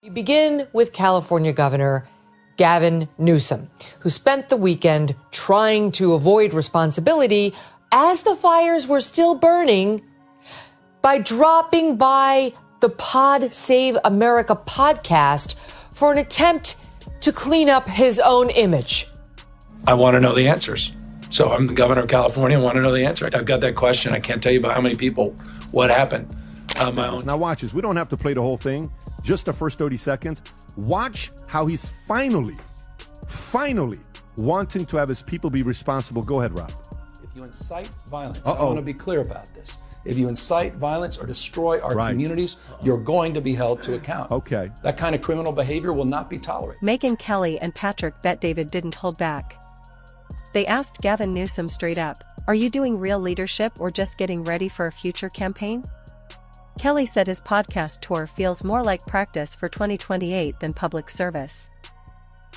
We begin with California Governor Gavin Newsom, who spent the weekend trying to avoid responsibility as the fires were still burning by dropping by the Pod Save America podcast for an attempt to clean up his own image. I want to know the answers. So I'm the governor of California. I want to know the answer. I've got that question. I can't tell you about how many people, what happened. My own. Now watch this. We don't have to play the whole thing. Just the first 30 seconds. Watch how he's finally wanting to have his people be responsible. Go ahead, Rob. If you incite violence, I want to be clear about this. If you incite violence or destroy our communities, you're going to be held to account. Okay. That kind of criminal behavior will not be tolerated. Megyn Kelly and Patrick Bet-David didn't hold back. They asked Gavin Newsom straight up, "Are you doing real leadership or just getting ready for a future campaign?" Kelly said his podcast tour feels more like practice for 2028 than public service.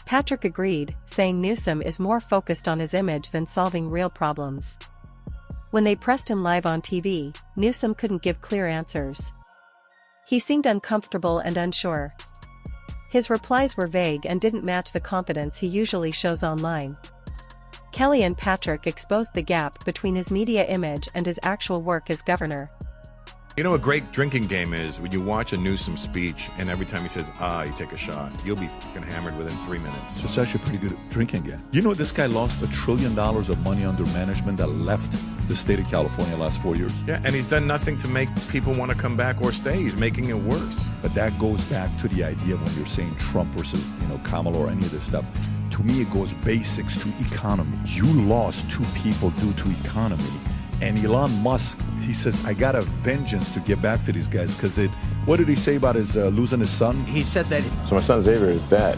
Patrick agreed, saying Newsom is more focused on his image than solving real problems. When they pressed him live on TV, Newsom couldn't give clear answers. He seemed uncomfortable and unsure. His replies were vague and didn't match the confidence he usually shows online. Kelly and Patrick exposed the gap between his media image and his actual work as governor. You know, a great drinking game is when you watch a Newsom speech and every time he says, you take a shot. You'll be fucking hammered within 3 minutes. So it's actually a pretty good drinking game. You know, this guy lost $1 trillion of money under management that left the state of California last 4 years. Yeah, and he's done nothing to make people want to come back or stay. He's making it worse. But that goes back to the idea when you're saying Trump versus, Kamala or any of this stuff. To me, it goes basics to economy. You lost 2 people due to economy. And Elon Musk, he says, I got a vengeance to get back to these guys because what did he say about his losing his son? He said that. So my son Xavier is dead.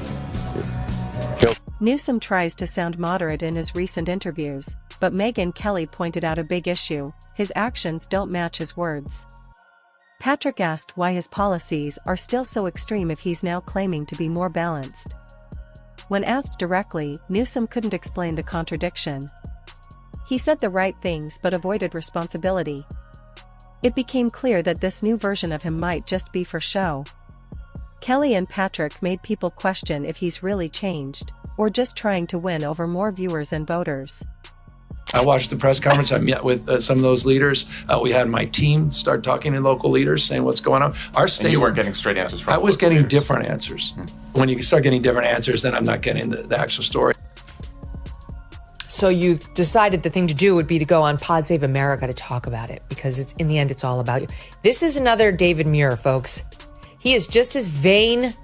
Newsom tries to sound moderate in his recent interviews, but Megyn Kelly pointed out a big issue: his actions don't match his words. Patrick asked why his policies are still so extreme if he's now claiming to be more balanced. When asked directly, Newsom couldn't explain the contradiction. He said the right things but avoided responsibility. It became clear that this new version of him might just be for show. Kelly and Patrick made people question if he's really changed, or just trying to win over more viewers and voters. I watched the press conference. I met with some of those leaders. We had my team start talking to local leaders, saying what's going on. Our state. And you weren't getting straight answers from I was getting leaders. Different answers. When you start getting different answers, then I'm not getting the actual story. So you decided the thing to do would be to go on Pod Save America to talk about it, because in the end, it's all about you. This is another David Muir, folks. He is just as vain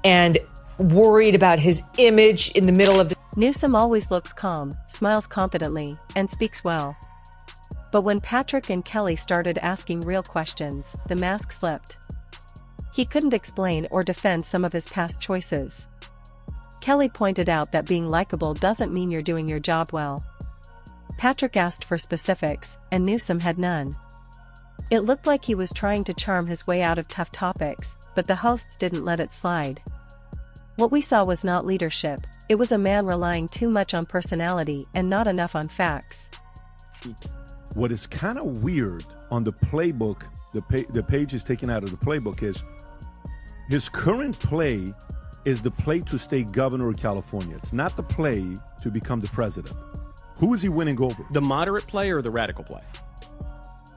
and worried about his image in the middle of the... Newsom always looks calm, smiles confidently, and speaks well. But when Patrick and Kelly started asking real questions, the mask slipped. He couldn't explain or defend some of his past choices. Kelly pointed out that being likable doesn't mean you're doing your job well. Patrick asked for specifics, and Newsom had none. It looked like he was trying to charm his way out of tough topics, but the hosts didn't let it slide. What we saw was not leadership. It was a man relying too much on personality and not enough on facts. What is kind of weird on the playbook, the pages taken out of the playbook, is his current play is the play to stay governor of California. It's not the play to become the president. Who is he winning over? The moderate play or the radical play?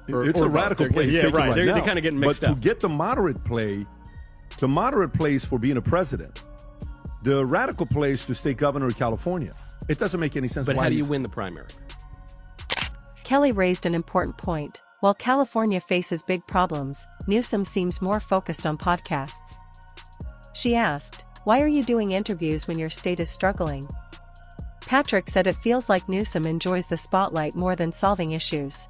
It's a radical play. Yeah, right. They're kind of getting mixed up. up. But to get the moderate play is for being a president. The radical play is to stay governor of California. It doesn't make any sense. But how do you win the primary? Kelly raised an important point. While California faces big problems, Newsom seems more focused on podcasts. She asked, "Why are you doing interviews when your state is struggling?" Patrick said it feels like Newsom enjoys the spotlight more than solving issues.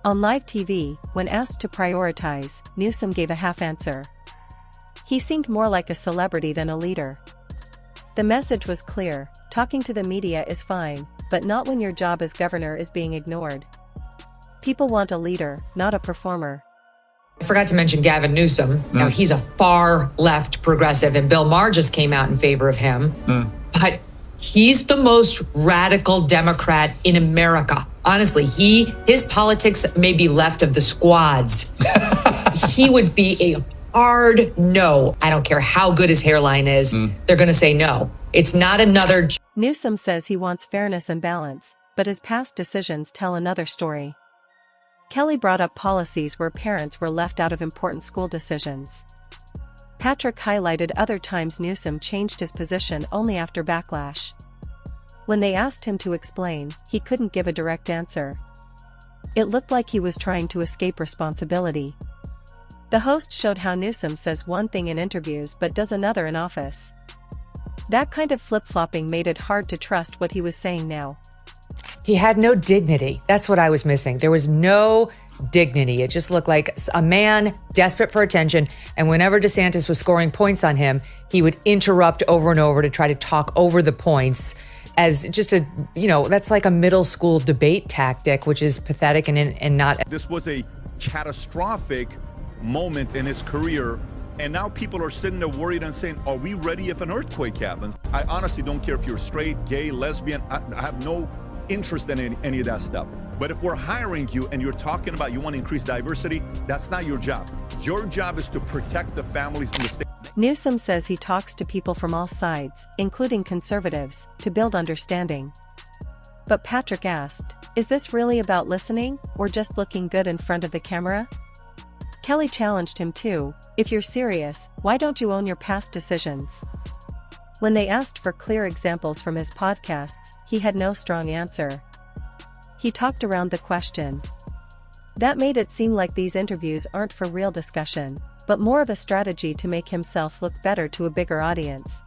On live TV, when asked to prioritize, Newsom gave a half answer. He seemed more like a celebrity than a leader. The message was clear: talking to the media is fine, but not when your job as governor is being ignored. People want a leader, not a performer. I forgot to mention Gavin Newsom. Now, he's a far left progressive, and Bill Maher just came out in favor of him. But he's the most radical Democrat in America. Honestly, his politics may be left of the squads. He would be a hard no. I don't care how good his hairline is. They're going to say no. It's not another. Newsom says he wants fairness and balance, but his past decisions tell another story. Kelly brought up policies where parents were left out of important school decisions. Patrick highlighted other times Newsom changed his position only after backlash. When they asked him to explain, he couldn't give a direct answer. It looked like he was trying to escape responsibility. The host showed how Newsom says one thing in interviews but does another in office. That kind of flip-flopping made it hard to trust what he was saying now. He had no dignity. That's what I was missing. There was no dignity. It just looked like a man desperate for attention. And whenever DeSantis was scoring points on him, he would interrupt over and over to try to talk over the points as just a, that's like a middle school debate tactic, which is pathetic and not. This was a catastrophic moment in his career. And now people are sitting there worried and saying, are we ready if an earthquake happens? I honestly don't care if you're straight, gay, lesbian. I have no interest in any of that stuff. But if we're hiring you and you're talking about you want to increase diversity, that's not your job. Your job is to protect the families in the state. Newsom says he talks to people from all sides, including conservatives, to build understanding. But Patrick asked, is this really about listening, or just looking good in front of the camera? Kelly challenged him too, if you're serious, why don't you own your past decisions? When they asked for clear examples from his podcasts, he had no strong answer. He talked around the question. That made it seem like these interviews aren't for real discussion, but more of a strategy to make himself look better to a bigger audience.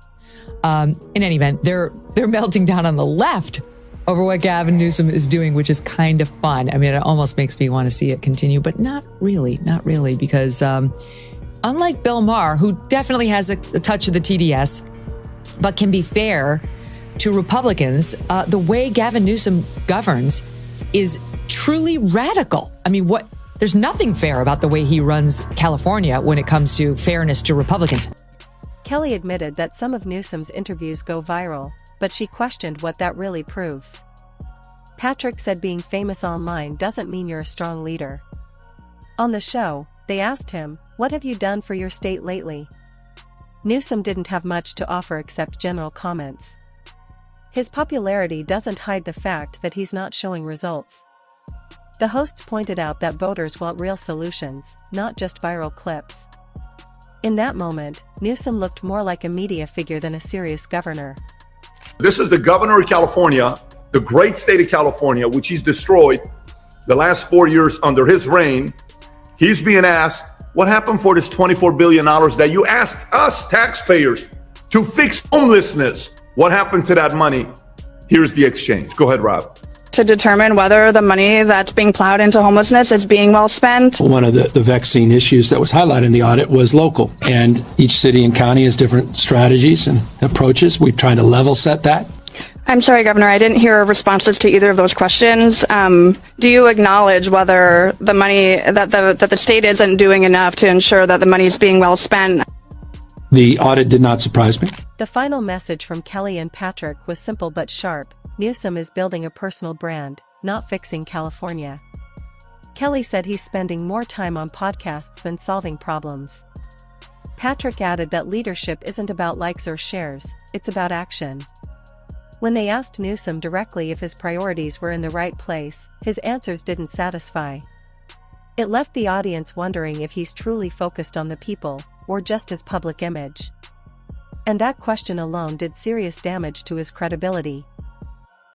In any event, they're melting down on the left over what Gavin Newsom is doing, which is kind of fun. I mean, it almost makes me want to see it continue, but not really, because unlike Bill Maher, who definitely has a touch of the TDS, but can be fair to Republicans, the way Gavin Newsom governs is truly radical. I mean, there's nothing fair about the way he runs California when it comes to fairness to Republicans. Kelly admitted that some of Newsom's interviews go viral, but she questioned what that really proves. Patrick said being famous online doesn't mean you're a strong leader. On the show, they asked him, what have you done for your state lately? Newsom didn't have much to offer except general comments. His popularity doesn't hide the fact that he's not showing results. The hosts pointed out that voters want real solutions, not just viral clips. In that moment, Newsom looked more like a media figure than a serious governor. This is the governor of California, the great state of California, which he's destroyed the last 4 years under his reign. He's being asked, what happened for this $24 billion that you asked us taxpayers to fix homelessness? What happened to that money? Here's the exchange. Go ahead, Rob. To determine whether the money that's being plowed into homelessness is being well spent. One of the vexing issues that was highlighted in the audit was local, and each city and county has different strategies and approaches. We've tried to level set that. I'm sorry, Governor, I didn't hear responses to either of those questions. Do you acknowledge whether the money that the state isn't doing enough to ensure that the money is being well spent? The audit did not surprise me. The final message from Kelly and Patrick was simple but sharp. Newsom is building a personal brand, not fixing California. Kelly said he's spending more time on podcasts than solving problems. Patrick added that leadership isn't about likes or shares, it's about action. When they asked Newsom directly if his priorities were in the right place, his answers didn't satisfy. It left the audience wondering if he's truly focused on the people, or just his public image. And that question alone did serious damage to his credibility.